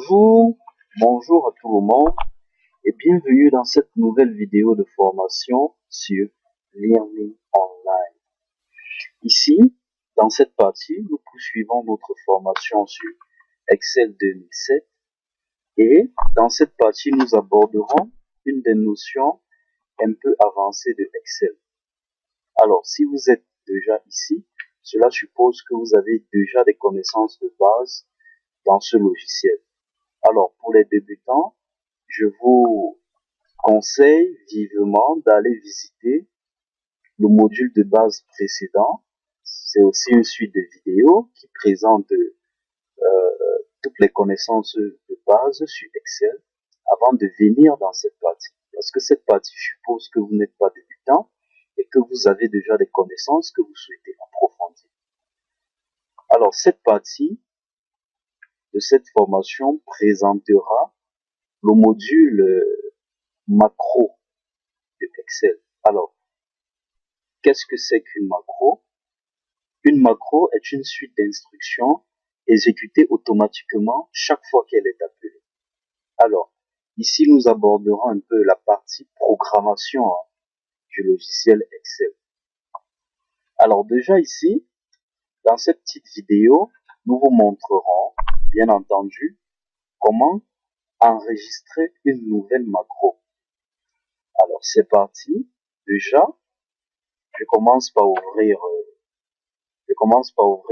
Bonjour à tout le monde et bienvenue dans cette nouvelle vidéo de formation sur Learning Online. Ici, dans cette partie, nous poursuivons notre formation sur Excel 2007 et dans cette partie, nous aborderons une des notions un peu avancées de Excel. Alors, si vous êtes déjà ici, cela suppose que vous avez déjà des connaissances de base dans ce logiciel. Alors, pour les débutants, je vous conseille vivement d'aller visiter le module de base précédent. C'est aussi une suite de vidéos qui présente toutes les connaissances de base sur Excel avant de venir dans cette partie. Parce que cette partie suppose que vous n'êtes pas débutant et que vous avez déjà des connaissances que vous souhaitez approfondir. Alors, cette partie de cette formation présentera le module macro de Excel. Alors, qu'est-ce que c'est qu'une macro? Une macro est une suite d'instructions exécutée automatiquement chaque fois qu'elle est appelée. Alors, ici, nous aborderons un peu la partie programmation du logiciel Excel. Alors, déjà ici, dans cette petite vidéo, nous vous montrerons, bien entendu, comment enregistrer une nouvelle macro. Alors, c'est parti. Déjà, je commence par ouvrir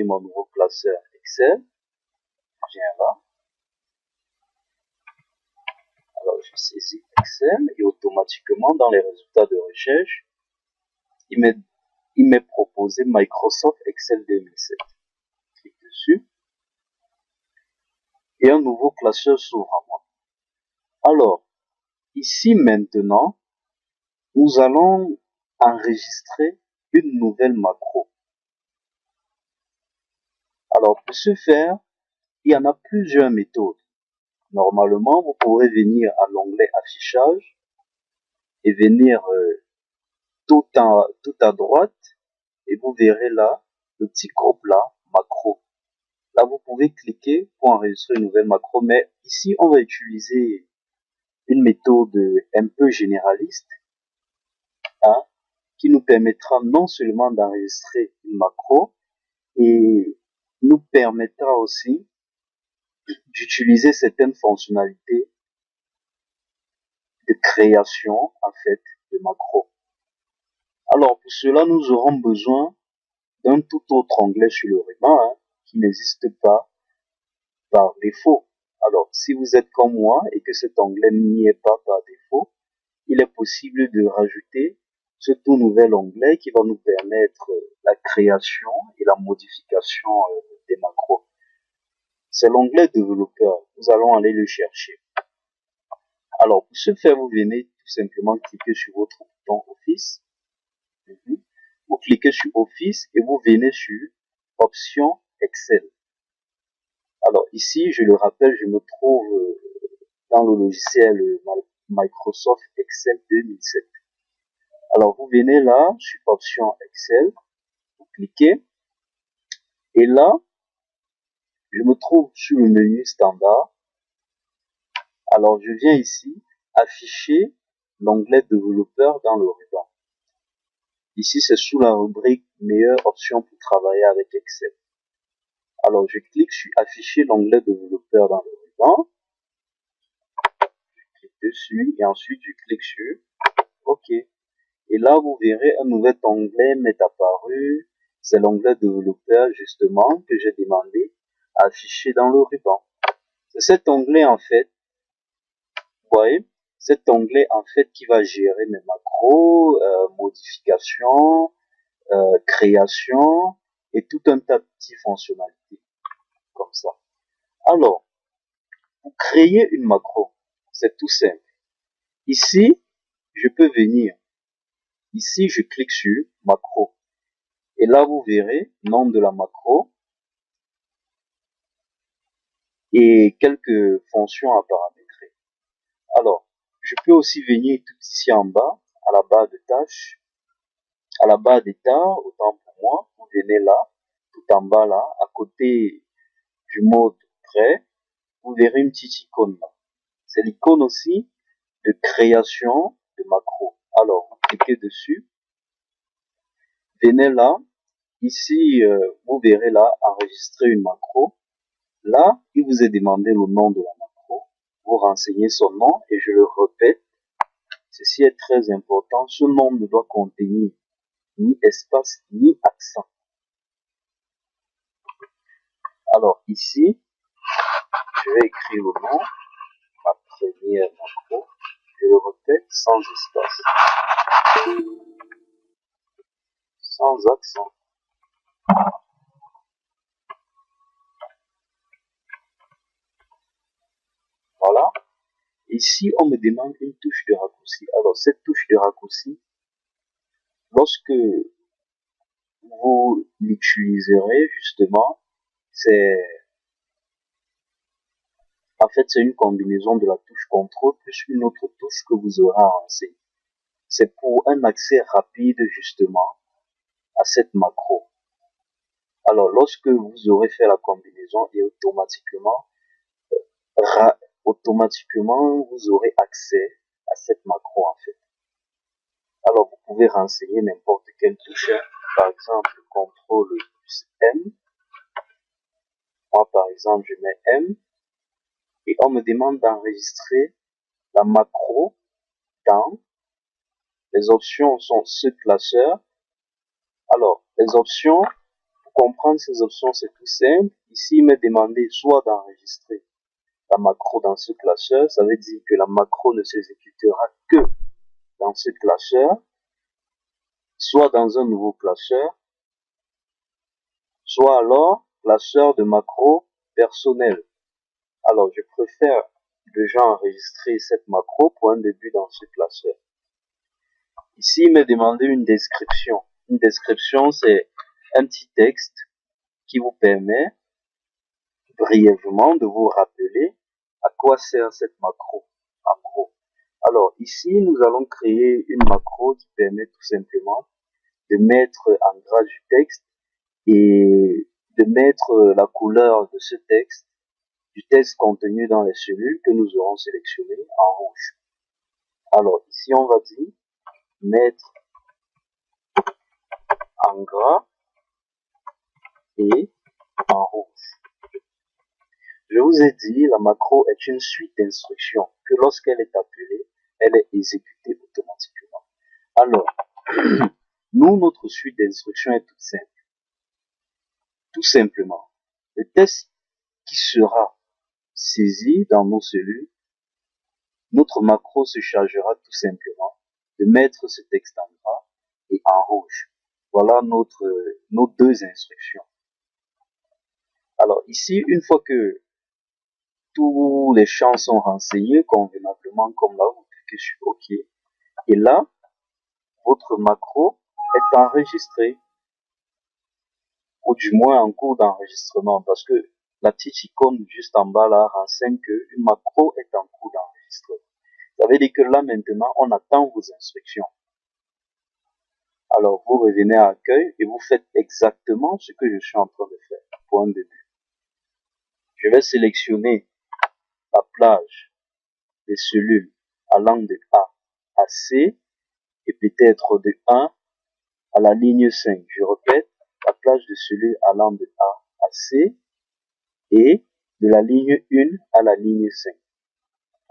mon nouveau classeur Excel. Je viens là. Alors, je saisis Excel et automatiquement, dans les résultats de recherche, il m'est proposé Microsoft Excel 2007. Je clique dessus et un nouveau classeur s'ouvre à moi. Alors, ici maintenant, nous allons enregistrer une nouvelle macro. Alors, pour ce faire, il y en a plusieurs méthodes. Normalement, vous pourrez venir à l'onglet affichage et venir tout à droite et vous verrez là le petit groupe là, macro. Là, vous pouvez cliquer pour enregistrer une nouvelle macro, mais ici, on va utiliser une méthode un peu généraliste qui nous permettra non seulement d'enregistrer une macro et nous permettra aussi d'utiliser certaines fonctionnalités de création en fait de macro. Alors pour cela, nous aurons besoin d'un tout autre onglet sur le ruban qui n'existe pas par défaut. Alors si vous êtes comme moi et que cet onglet n'y est pas par défaut, il est possible de rajouter ce tout nouvel onglet qui va nous permettre la création et la modification des macros. C'est l'onglet développeur. Nous allons aller le chercher. Alors, pour ce faire, vous venez tout simplement cliquer sur votre bouton Office. Vous cliquez sur Office et vous venez sur Options Excel. Alors ici, je le rappelle, je me trouve dans le logiciel Microsoft Excel 2007. Alors, vous venez là, sur Options Excel, vous cliquez, et là, je me trouve sur le menu Standard. Alors, je viens ici, afficher l'onglet Développeur dans le ruban. Ici, c'est sous la rubrique Meilleures options pour travailler avec Excel. Alors, je clique sur Afficher l'onglet Développeur dans le ruban. Je clique dessus, et ensuite, je clique sur OK. Et là, vous verrez un nouvel onglet m'est apparu. C'est l'onglet développeur, justement, que j'ai demandé à afficher dans le ruban. C'est cet onglet, en fait, vous voyez, cet onglet, en fait, qui va gérer mes macros, modifications, création, et tout un tas de petites fonctionnalités, comme ça. Alors, pour créer une macro, c'est tout simple. Ici, je peux venir. Ici, je clique sur macro. Et là, vous verrez nom de la macro et quelques fonctions à paramétrer. Alors, je peux aussi venir tout ici en bas, à la barre de tâches, à la barre d'état, autant pour moi. Vous venez là, tout en bas là, à côté du mode prêt. vous verrez une petite icône là. C'est l'icône aussi de création de macro. Alors, vous cliquez dessus. Venez là. Ici, vous verrez là, enregistrer une macro. Là, il vous est demandé le nom de la macro. Vous renseignez son nom et je le répète. Ceci est très important. Ce nom ne doit contenir ni espace ni accent. Alors ici, je vais écrire le nom, ma première macro. Je le répète sans espace, sans accent. Voilà. Ici, on me demande une touche de raccourci. Alors, cette touche de raccourci, lorsque vous l'utiliserez, justement, c'est une combinaison de la touche contrôle plus une autre touche que vous aurez à renseigner. C'est pour un accès rapide, justement, à cette macro. Alors, lorsque vous aurez fait la combinaison et automatiquement, vous aurez accès à cette macro, en fait. Alors, vous pouvez renseigner n'importe quelle touche. Par exemple, CTRL plus M. Moi, par exemple, je mets M. Et on me demande d'enregistrer la macro dans. Les options sont ce classeur. Alors, les options, pour comprendre ces options, c'est tout simple. Ici, il m'est demandé soit d'enregistrer la macro dans ce classeur. Ça veut dire que la macro ne s'exécutera que dans ce classeur, soit dans un nouveau classeur, soit alors classeur de macro personnel. Alors, je préfère déjà enregistrer cette macro pour un début dans ce classeur. Ici, il m'est demandé une description. Une description, c'est un petit texte qui vous permet brièvement de vous rappeler à quoi sert cette macro, en gros. Alors, ici, nous allons créer une macro qui permet tout simplement de mettre en gras du texte et de mettre la couleur de ce texte, du texte contenu dans les cellules que nous aurons sélectionné en rouge. Alors, ici, on va dire mettre en gras et en rouge. Je vous ai dit, la macro est une suite d'instructions que lorsqu'elle est appelée, elle est exécutée automatiquement. Alors, nous, notre suite d'instructions est toute simple. Tout simplement, le texte qui sera saisi dans nos cellules, notre macro se chargera tout simplement de mettre ce texte en gras et en rouge. Voilà nos deux instructions. Alors ici, une fois que tous les champs sont renseignés convenablement, comme là, vous cliquez sur OK. Et là, votre macro est enregistré, ou du moins en cours d'enregistrement, parce que la petite icône juste en bas là renseigne qu'une macro est en cours d'enregistrement. Ça veut dire que là maintenant, on attend vos instructions. Alors vous revenez à accueil et vous faites exactement ce que je suis en train de faire pour un début. Je vais sélectionner la plage des cellules allant de A à C et peut-être de 1 à la ligne 5. Je répète, la plage de cellules allant de A à C et de la ligne 1 à la ligne 5.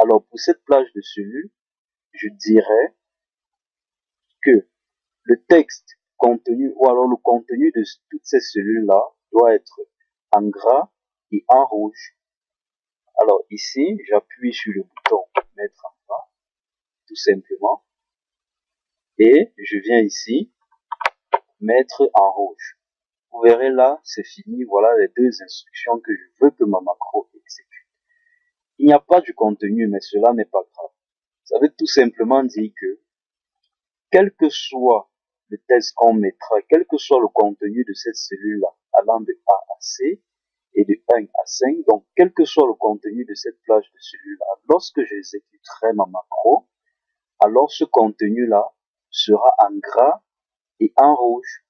Alors pour cette plage de cellules, je dirais que le texte contenu ou alors le contenu de toutes ces cellules-là doit être en gras et en rouge. Alors ici, j'appuie sur le bouton mettre en gras, tout simplement, et je viens ici mettre en rouge. Vous verrez là, c'est fini, voilà les deux instructions que je veux que ma macro exécute. Il n'y a pas du contenu, mais cela n'est pas grave. Ça veut tout simplement dire que, quel que soit le texte qu'on mettra, quel que soit le contenu de cette cellule-là, allant de A à C et de 1 à 5, donc quel que soit le contenu de cette plage de cellules-là, lorsque j'exécuterai ma macro, alors ce contenu-là sera en gras et en rouge,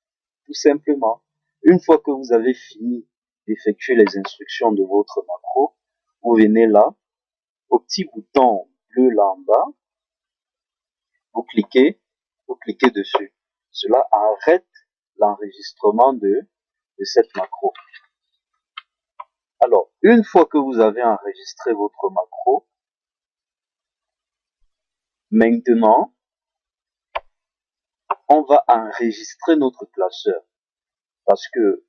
tout simplement. Une fois que vous avez fini d'effectuer les instructions de votre macro, vous venez là, au petit bouton bleu là en bas, vous cliquez dessus. Cela arrête l'enregistrement de cette macro. Alors, une fois que vous avez enregistré votre macro, maintenant, on va enregistrer notre classeur. Parce que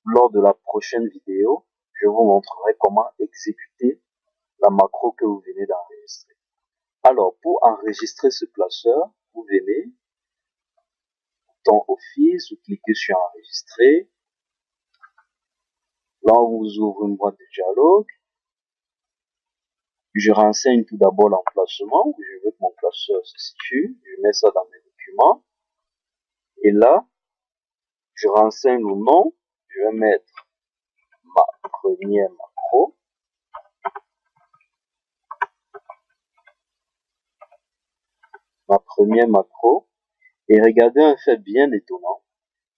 lors de la prochaine vidéo, je vous montrerai comment exécuter la macro que vous venez d'enregistrer. Alors, pour enregistrer ce classeur, vous venez dans Office, vous cliquez sur Enregistrer. Là, on vous ouvre une boîte de dialogue. Je renseigne tout d'abord l'emplacement où je veux que mon classeur se situe. Je mets ça dans mes documents. Et là, je renseigne le nom. Je vais mettre ma première macro. Ma première macro. Et regardez un fait bien étonnant.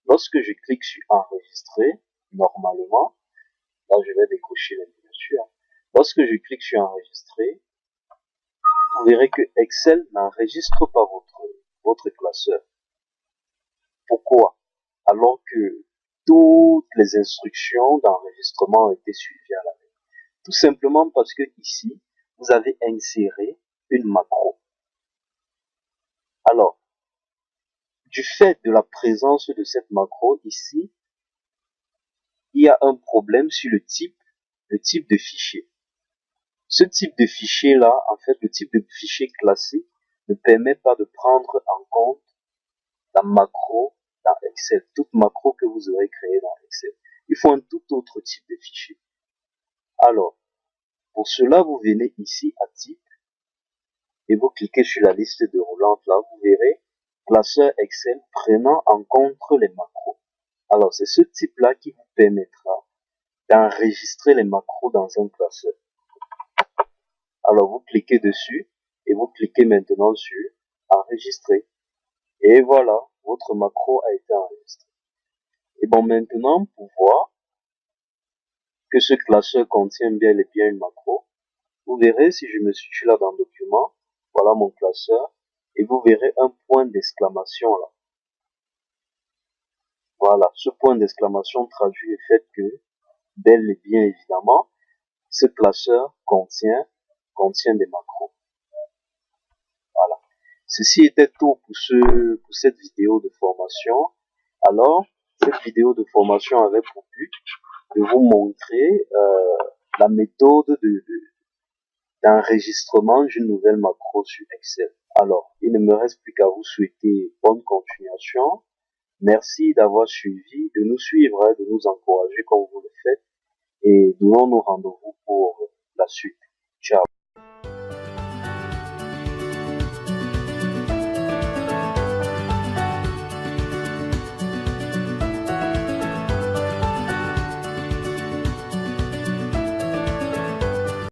Lorsque je clique sur Enregistrer, normalement, là je vais décocher la miniature. Lorsque je clique sur Enregistrer, vous verrez que Excel n'enregistre pas votre classeur. Pourquoi? Alors que toutes les instructions d'enregistrement ont été suivies à la lettre. Tout simplement parce que ici, vous avez inséré une macro. Alors, du fait de la présence de cette macro ici, il y a un problème sur le type de fichier. Ce type de fichier-là, en fait, le type de fichier classique ne permet pas de prendre en compte la macro dans Excel, toute macro que vous aurez créée dans Excel. Il faut un tout autre type de fichier. Alors, pour cela, vous venez ici à Type et vous cliquez sur la liste déroulante. Là, vous verrez classeur Excel prenant en compte les macros. Alors, c'est ce type-là qui vous permettra d'enregistrer les macros dans un classeur. Alors, vous cliquez dessus et vous cliquez maintenant sur Enregistrer. Et voilà, votre macro a été enregistré. Et bon, maintenant, pour voir que ce classeur contient bel et bien une macro, vous verrez si je me situe là dans le document, voilà mon classeur, et vous verrez un point d'exclamation là. Voilà, ce point d'exclamation traduit le fait que, bel et bien évidemment, ce classeur contient des macros. Voilà. Ceci était tout pour cette vidéo de formation. Alors, cette vidéo de formation avait pour but de vous montrer la méthode d'enregistrement d'une nouvelle macro sur Excel. Alors, il ne me reste plus qu'à vous souhaiter bonne continuation. Merci d'avoir suivi, de nous suivre, de nous encourager comme vous le faites et donnons-nous rendez-vous pour la suite. Ciao.